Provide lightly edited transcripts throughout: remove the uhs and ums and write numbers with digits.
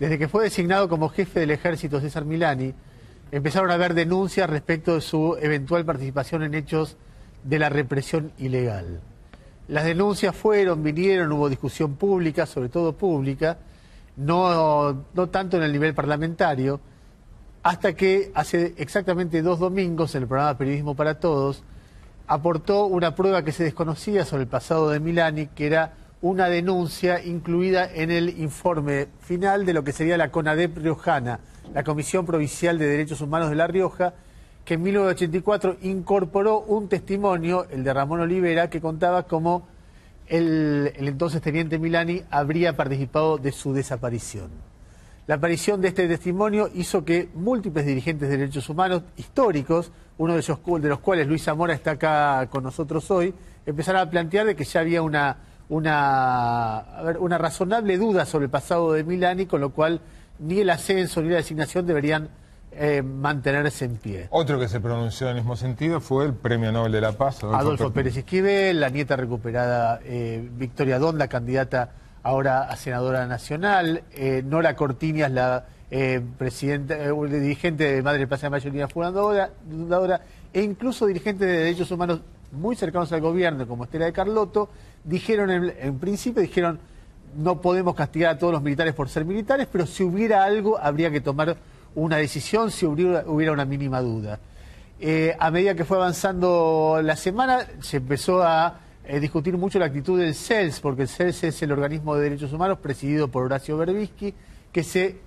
Desde que fue designado como jefe del ejército César Milani, empezaron a haber denuncias respecto de su eventual participación en hechos de la represión ilegal. Las denuncias vinieron, hubo discusión pública, sobre todo pública, no tanto en el nivel parlamentario, hasta que hace exactamente 2 domingos, en el programa Periodismo para Todos, aportó una prueba que se desconocía sobre el pasado de Milani, que era una denuncia incluida en el informe final de lo que sería la CONADEP riojana, la Comisión Provincial de Derechos Humanos de La Rioja, que en 1984 incorporó un testimonio, el de Ramón Olivera, que contaba cómo el entonces teniente Milani habría participado de su desaparición. La aparición de este testimonio hizo que múltiples dirigentes de derechos humanos históricos, uno de los cuales Luis Zamora está acá con nosotros hoy, empezaran a plantear de que ya había una razonable duda sobre el pasado de Milani, con lo cual ni el ascenso ni la designación deberían mantenerse en pie. Otro que se pronunció en el mismo sentido fue el Premio Nobel de la Paz, Adolfo Pérez Esquivel, la nieta recuperada Victoria Donda, candidata ahora a senadora nacional, Nora Cortiñas, la dirigente de Madre Plaza de Mayoría fundadora, e incluso dirigentes de derechos humanos muy cercanos al gobierno, como Estela de Carlotto, en principio dijeron: no podemos castigar a todos los militares por ser militares, pero si hubiera algo habría que tomar una decisión si hubiera una mínima duda. A medida que fue avanzando la semana, se empezó a discutir mucho la actitud del CELS, porque el CELS es el organismo de derechos humanos presidido por Horacio Berbisky, que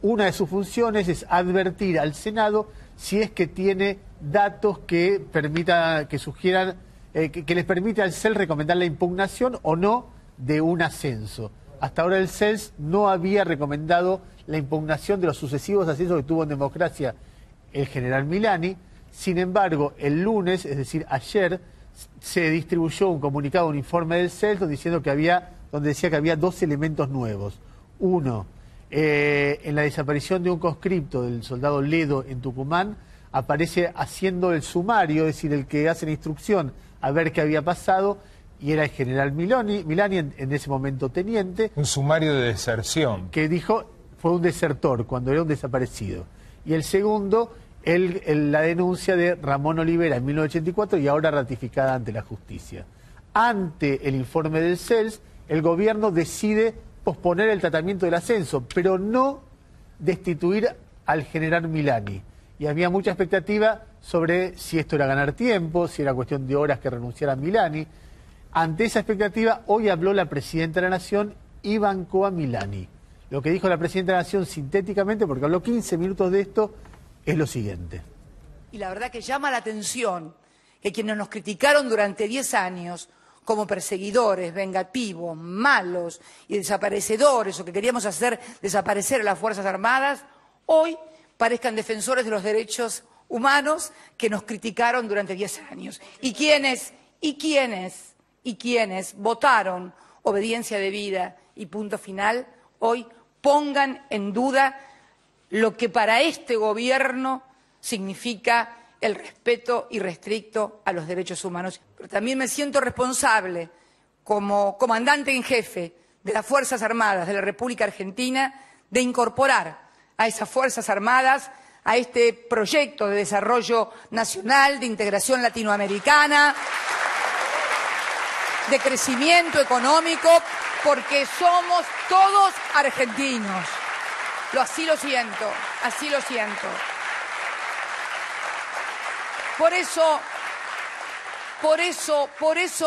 una de sus funciones es advertir al Senado si es que tiene datos que sugieran, que les permite al CELS recomendar la impugnación o no de un ascenso. Hasta ahora el CELS no había recomendado la impugnación de los sucesivos ascensos que tuvo en democracia el general Milani. Sin embargo, el lunes, es decir, ayer, se distribuyó un comunicado, un informe del CELS donde decía que había 2 elementos nuevos. Uno, en la desaparición de un conscripto del soldado Ledo en Tucumán, aparece haciendo el sumario, es decir, el que hace la instrucción a ver qué había pasado, y era el general Milani en ese momento teniente. Un sumario de deserción. Que dijo fue un desertor cuando era un desaparecido. Y el segundo, la denuncia de Ramón Olivera en 1984 y ahora ratificada ante la justicia. Ante el informe del CELS, el gobierno decide posponer el tratamiento del ascenso, pero no destituir al general Milani. Y había mucha expectativa sobre si esto era ganar tiempo, si era cuestión de horas que renunciara Milani. Ante esa expectativa, hoy habló la presidenta de la Nación y bancó a Milani. Lo que dijo la presidenta de la Nación sintéticamente, porque habló 15 minutos de esto, es lo siguiente. Y la verdad que llama la atención que quienes nos criticaron durante 10 años como perseguidores, vengativos, malos y desaparecedores, o que queríamos hacer desaparecer a las Fuerzas Armadas, hoy parezcan defensores de los derechos humanos que nos criticaron durante 10 años. Y quienes votaron obediencia debida y punto final, hoy pongan en duda lo que para este gobierno significa el respeto irrestricto a los derechos humanos. Pero también me siento responsable, como comandante en jefe de las Fuerzas Armadas de la República Argentina, de incorporar a esas Fuerzas Armadas a este proyecto de desarrollo nacional, de integración latinoamericana, de crecimiento económico, porque somos todos argentinos. Así lo siento, así lo siento. Por eso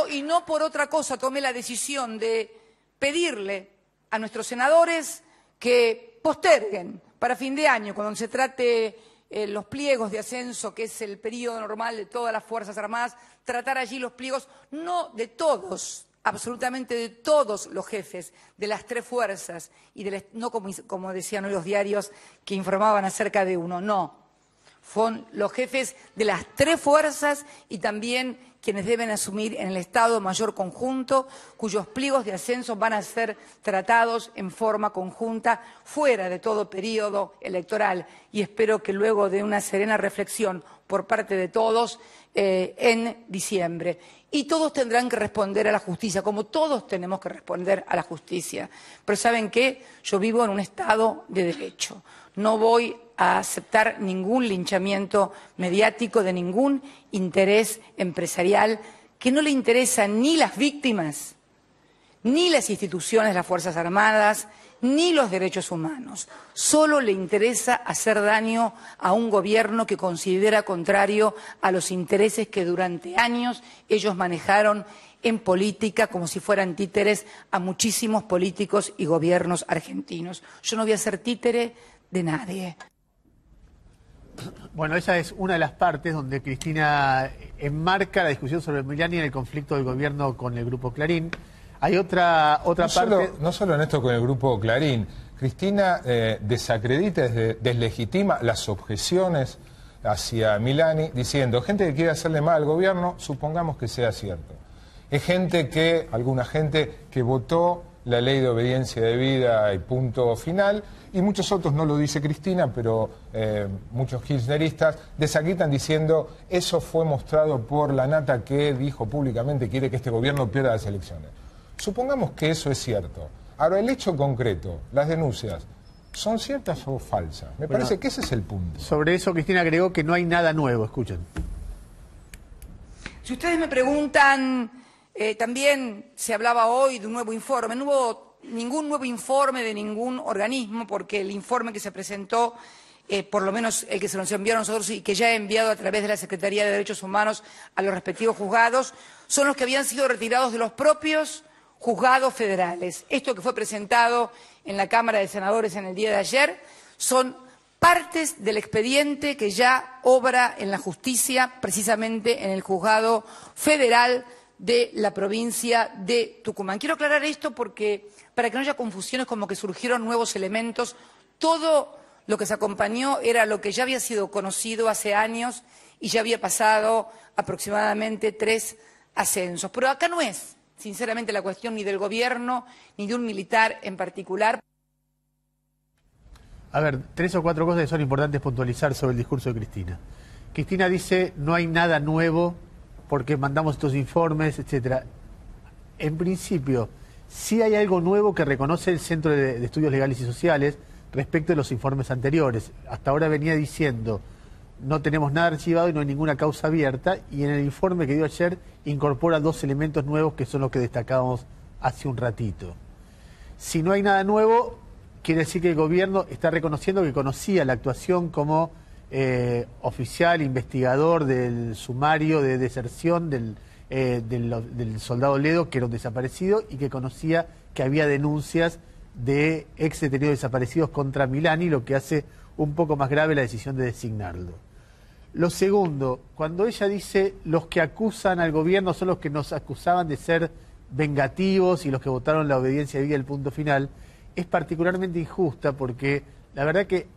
y no por otra cosa tomé la decisión de pedirle a nuestros senadores que posterguen para fin de año, cuando se trate los pliegos de ascenso, que es el periodo normal de todas las Fuerzas Armadas, tratar allí los pliegos, no de todos, absolutamente de todos los jefes de las 3 fuerzas, y no como decían hoy los diarios que informaban acerca de uno, no. Son los jefes de las 3 fuerzas y también quienes deben asumir en el Estado Mayor conjunto, cuyos pliegos de ascenso van a ser tratados en forma conjunta fuera de todo periodo electoral. Y espero que luego de una serena reflexión por parte de todos, en diciembre. Y todos tendrán que responder a la justicia, como todos tenemos que responder a la justicia. Pero ¿saben qué? Yo vivo en un Estado de derecho. No voy a aceptar ningún linchamiento mediático de ningún interés empresarial que no le interesan ni las víctimas, ni las instituciones de las Fuerzas Armadas, ni los derechos humanos. Solo le interesa hacer daño a un gobierno que considera contrario a los intereses que durante años ellos manejaron en política como si fueran títeres a muchísimos políticos y gobiernos argentinos. Yo no voy a ser títere de nadie. Bueno, esa es una de las partes donde Cristina enmarca la discusión sobre Milani en el conflicto del gobierno con el Grupo Clarín. Hay otra parte... No solo en esto con el Grupo Clarín. Cristina desacredita, deslegitima las objeciones hacia Milani, diciendo, gente que quiere hacerle mal al gobierno, supongamos que sea cierto. Es alguna gente que votó la ley de obediencia debida y punto final, y muchos otros, no lo dice Cristina, pero muchos kirchneristas desacreditan diciendo, eso fue mostrado por la nata que dijo públicamente quiere que este gobierno pierda las elecciones. Supongamos que eso es cierto. Ahora, el hecho concreto, las denuncias, ¿son ciertas o falsas? Me parece que ese es el punto. Sobre eso, Cristina agregó que no hay nada nuevo. Escuchen. Si ustedes me preguntan, también se hablaba hoy de un nuevo informe. No hubo ningún nuevo informe de ningún organismo, porque el informe que se presentó, por lo menos el que se nos envió a nosotros y que ya he enviado a través de la Secretaría de Derechos Humanos a los respectivos juzgados, son los que habían sido retirados de los propios juzgados federales. Esto que fue presentado en la Cámara de Senadores en el día de ayer son partes del expediente que ya obra en la justicia, precisamente en el juzgado federal de la provincia de Tucumán. Quiero aclarar esto porque, para que no haya confusiones como que surgieron nuevos elementos, todo lo que se acompañó era lo que ya había sido conocido hace años y ya había pasado aproximadamente 3 ascensos. Pero acá no es, sinceramente, la cuestión ni del gobierno ni de un militar en particular. A ver, 3 o 4 cosas que son importantes puntualizar sobre el discurso de Cristina. Cristina dice, no hay nada nuevo porque mandamos estos informes, etcétera. En principio, sí hay algo nuevo que reconoce el Centro de Estudios Legales y Sociales respecto de los informes anteriores. Hasta ahora venía diciendo, no tenemos nada archivado y no hay ninguna causa abierta, y en el informe que dio ayer incorpora 2 elementos nuevos que son los que destacábamos hace un ratito. Si no hay nada nuevo, quiere decir que el gobierno está reconociendo que conocía la actuación como oficial, investigador del sumario de deserción del soldado Ledo, que era un desaparecido, y que conocía que había denuncias de ex detenidos desaparecidos contra Milani, lo que hace un poco más grave la decisión de designarlo. Lo segundo, cuando ella dice los que acusan al gobierno son los que nos acusaban de ser vengativos y los que votaron la obediencia debida, el punto final, es particularmente injusta porque la verdad que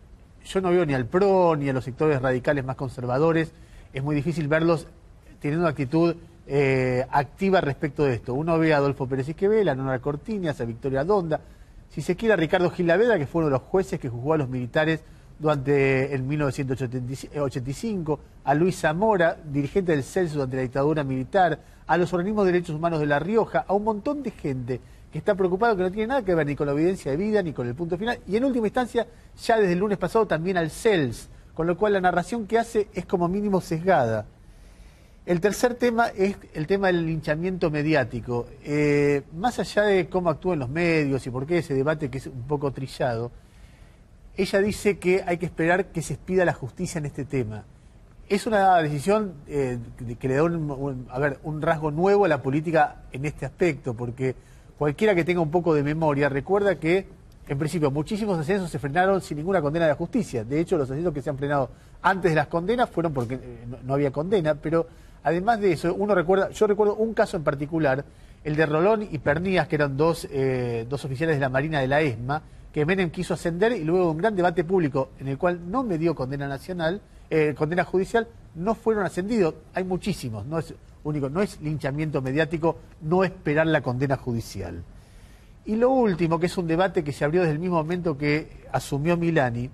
yo no veo ni al PRO ni a los sectores radicales más conservadores, es muy difícil verlos teniendo una actitud activa respecto de esto. Uno ve a Adolfo Pérez Esquivel, a Nora Cortiñas, a Victoria Donda, si se quiere a Ricardo Gil Laveda, que fue uno de los jueces que juzgó a los militares durante el 1985, a Luis Zamora, dirigente del CELSU durante la dictadura militar, a los organismos de derechos humanos de La Rioja, a un montón de gente que está preocupado, que no tiene nada que ver ni con la evidencia de vida ni con el punto final, y en última instancia, ya desde el lunes pasado también al CELS, con lo cual la narración que hace es como mínimo sesgada. El tercer tema es el tema del linchamiento mediático. Más allá de cómo actúan los medios y por qué ese debate que es un poco trillado, ella dice que hay que esperar que se expida la justicia en este tema. Es una decisión que le da un rasgo nuevo a la política en este aspecto, porque cualquiera que tenga un poco de memoria recuerda que, en principio, muchísimos ascensos se frenaron sin ninguna condena de la justicia. De hecho, los ascensos que se han frenado antes de las condenas fueron porque no había condena, pero además de eso, yo recuerdo un caso en particular, el de Rolón y Pernías, que eran dos oficiales de la Marina de la ESMA, que Menem quiso ascender y luego de un gran debate público en el cual no me dio condena nacional, condena judicial, no fueron ascendidos. Hay muchísimos, no es único, no es linchamiento mediático, no esperar la condena judicial. Y lo último, que es un debate que se abrió desde el mismo momento que asumió Milani,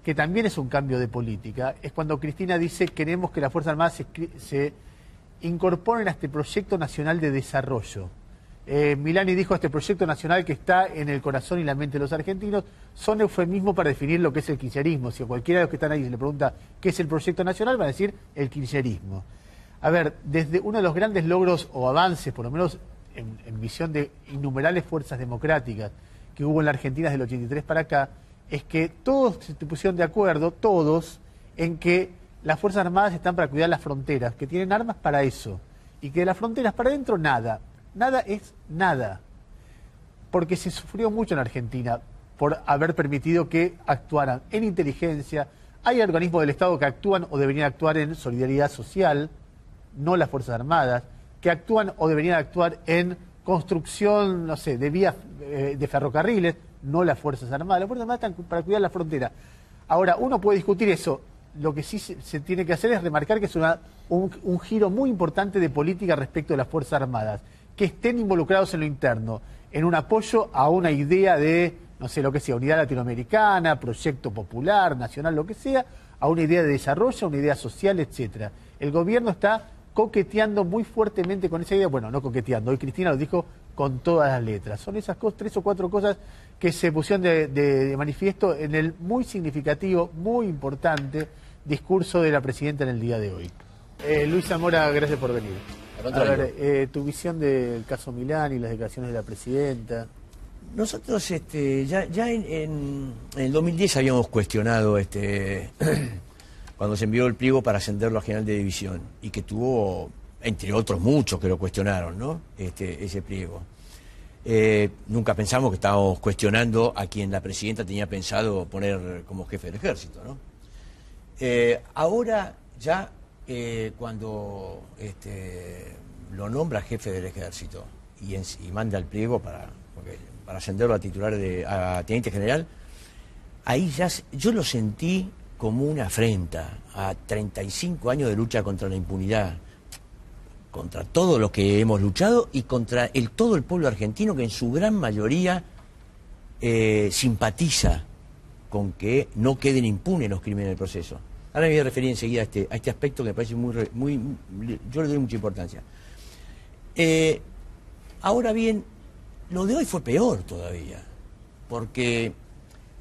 que también es un cambio de política, es cuando Cristina dice queremos que las Fuerzas Armadas se incorporen a este proyecto nacional de desarrollo. Milani dijo, este proyecto nacional que está en el corazón y la mente de los argentinos son eufemismos para definir lo que es el kirchnerismo. Si a cualquiera de los que están ahí se le pregunta qué es el proyecto nacional, va a decir el kirchnerismo. A ver, desde uno de los grandes logros o avances, por lo menos en visión de innumerables fuerzas democráticas que hubo en la Argentina desde el 83 para acá, es que todos se pusieron de acuerdo, todos, en que las Fuerzas Armadas están para cuidar las fronteras, que tienen armas para eso, y que de las fronteras para adentro nada. Nada es nada, porque se sufrió mucho en Argentina por haber permitido que actuaran en inteligencia. Hay organismos del Estado que actúan o deberían actuar en solidaridad social, no las Fuerzas Armadas, que actúan o deberían actuar en construcción, no sé, de vías de ferrocarriles, no las Fuerzas Armadas. Las Fuerzas Armadas están para cuidar la frontera. Ahora, uno puede discutir eso. Lo que sí se tiene que hacer es remarcar que es un giro muy importante de política respecto de las Fuerzas Armadas, que estén involucrados en lo interno, en un apoyo a una idea de, no sé, lo que sea, unidad latinoamericana, proyecto popular, nacional, lo que sea, a una idea de desarrollo, a una idea social, etcétera. El gobierno está coqueteando muy fuertemente con esa idea, bueno, no coqueteando, hoy Cristina lo dijo con todas las letras. Son esas cosas, 3 o 4 cosas que se pusieron de manifiesto en el muy significativo, muy importante discurso de la presidenta en el día de hoy. Luis Zamora, gracias por venir. A ver, tu visión del caso Milani y las declaraciones de la presidenta. Nosotros ya en el 2010 habíamos cuestionado cuando se envió el pliego para ascenderlo a general de división y que tuvo, entre otros muchos que lo cuestionaron, ¿no? Ese pliego. Nunca pensamos que estábamos cuestionando a quien la presidenta tenía pensado poner como jefe del ejército, ¿no? Ahora ya cuando lo nombra jefe del ejército y manda el pliego para ascenderlo a titular a teniente general, ahí ya yo lo sentí como una afrenta a 35 años de lucha contra la impunidad, contra todo lo que hemos luchado y contra todo el pueblo argentino que en su gran mayoría simpatiza con que no queden impunes los crímenes del proceso. Ahora me voy a referir enseguida a este aspecto que me parece yo le doy mucha importancia. Ahora bien, lo de hoy fue peor todavía, porque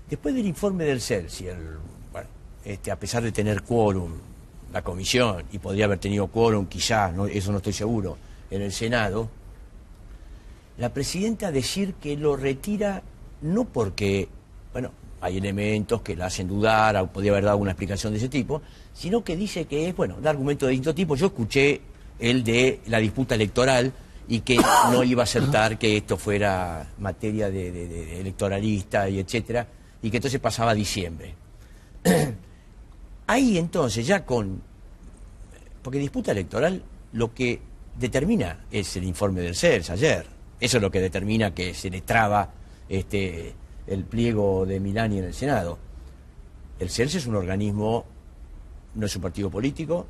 después del informe del CELSI, a pesar de tener quórum, la comisión, y podría haber tenido quórum quizás, eso no estoy seguro, en el Senado, la presidenta decir que lo retira no porque, hay elementos que la hacen dudar, o podría haber dado una explicación de ese tipo, sino que dice que es, da argumentos de distinto tipo. Yo escuché el de la disputa electoral y que no iba a aceptar que esto fuera materia de electoralista y etcétera, y que entonces pasaba a diciembre. Ahí entonces ya porque disputa electoral lo que determina es el informe del CELS ayer. Eso es lo que determina que se le traba el pliego de Milani en el Senado. El CELS es un organismo, no es un partido político,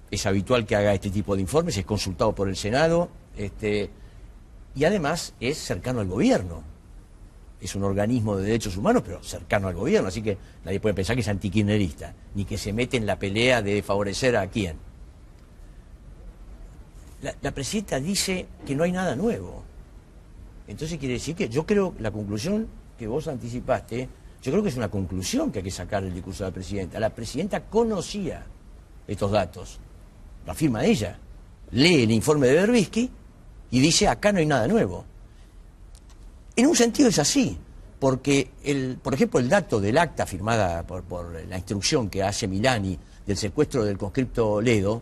es habitual que haga este tipo de informes, es consultado por el Senado, y además es cercano al gobierno. Es un organismo de derechos humanos, pero cercano al gobierno, así que nadie puede pensar que es antikirchnerista, ni que se mete en la pelea de favorecer a quién. La presidenta dice que no hay nada nuevo. Entonces quiere decir que yo creo, la conclusión que vos anticipaste, yo creo que es una conclusión que hay que sacar del discurso de la presidenta. La presidenta conocía estos datos, lo afirma ella, lee el informe de Berbisky y dice acá no hay nada nuevo. En un sentido es así, porque, por ejemplo, el dato del acta firmada por la instrucción que hace Milani del secuestro del conscripto Ledo,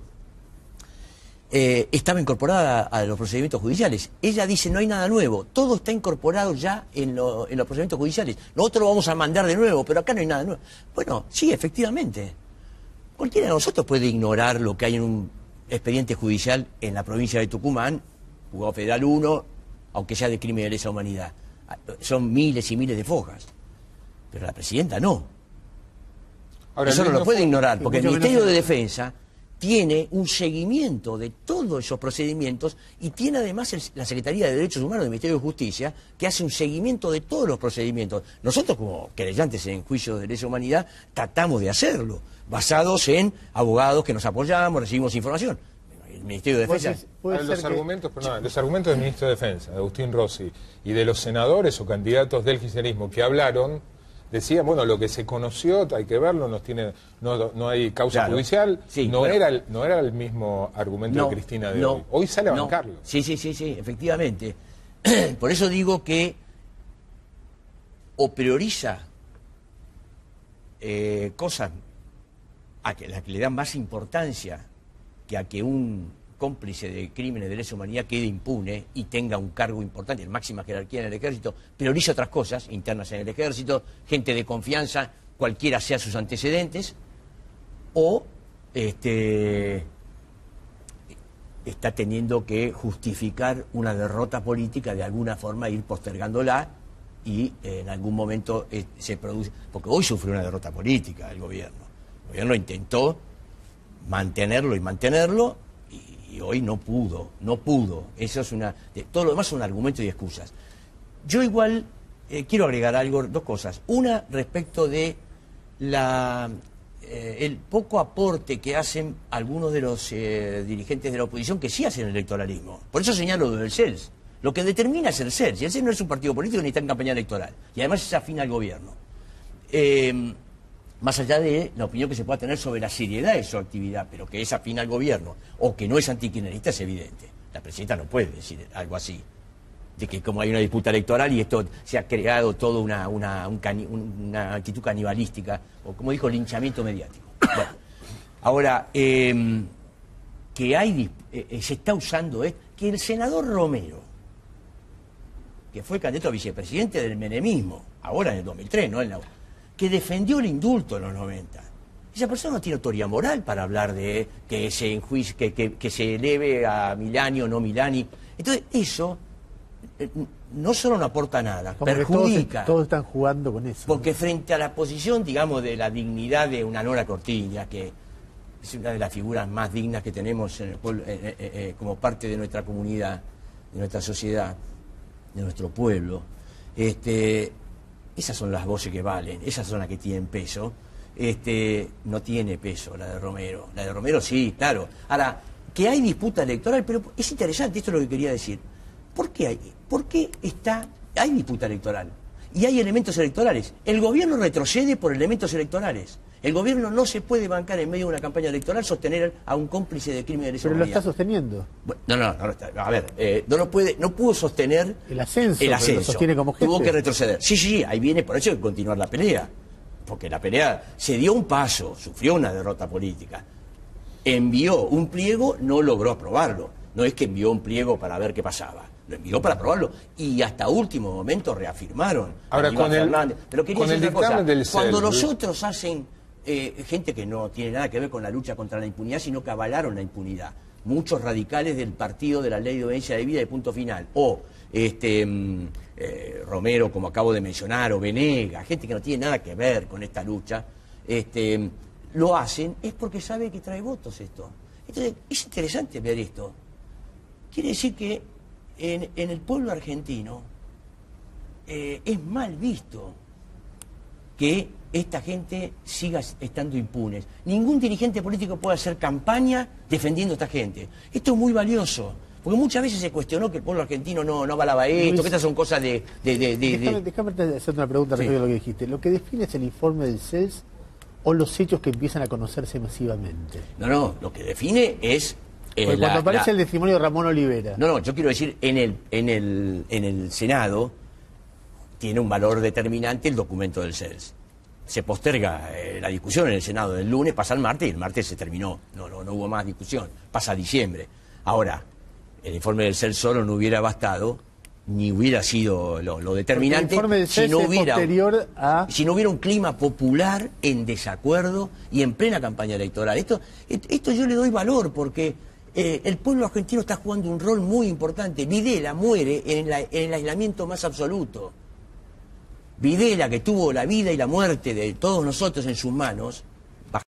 estaba incorporada a los procedimientos judiciales. Ella dice no hay nada nuevo, todo está incorporado ya en los procedimientos judiciales. Nosotros lo vamos a mandar de nuevo, pero acá no hay nada nuevo. Bueno, sí, efectivamente. Cualquiera de nosotros puede ignorar lo que hay en un expediente judicial en la provincia de Tucumán, Juzgado Federal 1, aunque sea de crimen de lesa humanidad. Son miles y miles de fojas. Pero la presidenta no. Ahora, eso no lo puede ignorar, porque el Ministerio de Defensa tiene un seguimiento de todos esos procedimientos y tiene además la Secretaría de Derechos Humanos del Ministerio de Justicia que hace un seguimiento de todos los procedimientos. Nosotros como querellantes en juicios de lesa humanidad tratamos de hacerlo, basados en abogados que nos apoyamos, recibimos información. El Ministerio de Defensa... Los argumentos del Ministro de Defensa, de Agustín Rossi, y de los senadores o candidatos del kirchnerismo que hablaron, decían, bueno, lo que se conoció, hay que verlo, no hay causa judicial, sí, no era el mismo argumento de Cristina de hoy. Hoy sale a bancarlo. Sí, efectivamente. Por eso digo que o prioriza cosas a las que le dan más importancia que a que un cómplice de crímenes de lesa humanidad quede impune y tenga un cargo importante, en máxima jerarquía en el ejército, prioriza otras cosas internas en el ejército, gente de confianza, cualquiera sea sus antecedentes, o está teniendo que justificar una derrota política, de alguna forma ir postergándola y en algún momento se produce, porque hoy sufrió una derrota política el gobierno intentó mantenerlo y hoy no pudo. Eso es todo lo demás son argumentos y excusas. Yo igual quiero agregar algo, dos cosas. Una, respecto de el poco aporte que hacen algunos de los dirigentes de la oposición que sí hacen electoralismo. Por eso señalo lo del CELS. Lo que determina es el CELS. Y el CELS no es un partido político ni está en campaña electoral. Y además es afín al gobierno. Más allá de la opinión que se pueda tener sobre la seriedad de su actividad, pero que es afín al gobierno o que no es antikirchnerista es evidente. La presidenta no puede decir algo así, de que como hay una disputa electoral y esto se ha creado toda una actitud canibalística, o como dijo, linchamiento mediático. Bueno, ahora, que se está usando que el senador Romero, que fue candidato a vicepresidente del menemismo, ahora en el 2003, no en la... que defendió el indulto en los 90. Esa persona no tiene autoridad moral para hablar de que se eleve a Milani o no Milani. Entonces, eso no solo no aporta nada, como perjudica. Todos están jugando con eso. Porque frente a la posición, digamos, de la dignidad de una Nora Cortiña, que es una de las figuras más dignas que tenemos en el pueblo, como parte de nuestra comunidad, de nuestra sociedad, de nuestro pueblo, esas son las voces que valen, esas son las que tienen peso. No tiene peso la de Romero. La de Romero sí, claro. Ahora, que hay disputa electoral, pero es interesante, esto es lo que quería decir. ¿Por qué hay disputa electoral? Y hay elementos electorales. El gobierno retrocede por elementos electorales. El gobierno no se puede bancar en medio de una campaña electoral sostener a un cómplice de crímenes de lesa humanidad. Pero lo está sosteniendo. Bueno, no, a ver, no pudo sostener el ascenso. Lo sostiene como jefe. Tuvo que retroceder. Sí, ahí viene, por eso hay que continuar la pelea. Porque la pelea se dio un paso, sufrió una derrota política. Envió un pliego, no logró aprobarlo. No es que envió un pliego para ver qué pasaba. Lo envió para aprobarlo y hasta último momento reafirmaron. Ahora, con Fernández. Pero quería decir una cosa. Cuando los CELS, otros hacen gente que no tiene nada que ver con la lucha contra la impunidad, sino que avalaron la impunidad. Muchos radicales del partido de la Ley de Obediencia de Vida y Punto Final. O Romero, como acabo de mencionar, o Venegas, gente que no tiene nada que ver con esta lucha, lo hacen, es porque sabe que trae votos esto. Entonces, es interesante ver esto. Quiere decir que en el pueblo argentino es mal visto que esta gente siga estando impunes. Ningún dirigente político puede hacer campaña defendiendo a esta gente. Esto es muy valioso, porque muchas veces se cuestionó que el pueblo argentino no avalaba esto, Luis, que estas son cosas Déjame hacerte una pregunta respecto a lo que dijiste. ¿Lo que define es el informe del CELS o los hechos que empiezan a conocerse masivamente? No, lo que define es... cuando aparece el testimonio de Ramón Olivera. No, yo quiero decir, en el Senado tiene un valor determinante el documento del CELS. Se posterga la discusión en el Senado del lunes, pasa el martes y el martes se terminó. No hubo más discusión, pasa a diciembre. Ahora, el informe del CELS solo no hubiera bastado, ni hubiera sido lo determinante si no hubiera un clima popular en desacuerdo y en plena campaña electoral. Esto yo le doy valor porque el pueblo argentino está jugando un rol muy importante. Videla muere en el aislamiento más absoluto. Videla, que tuvo la vida y la muerte de todos nosotros en sus manos,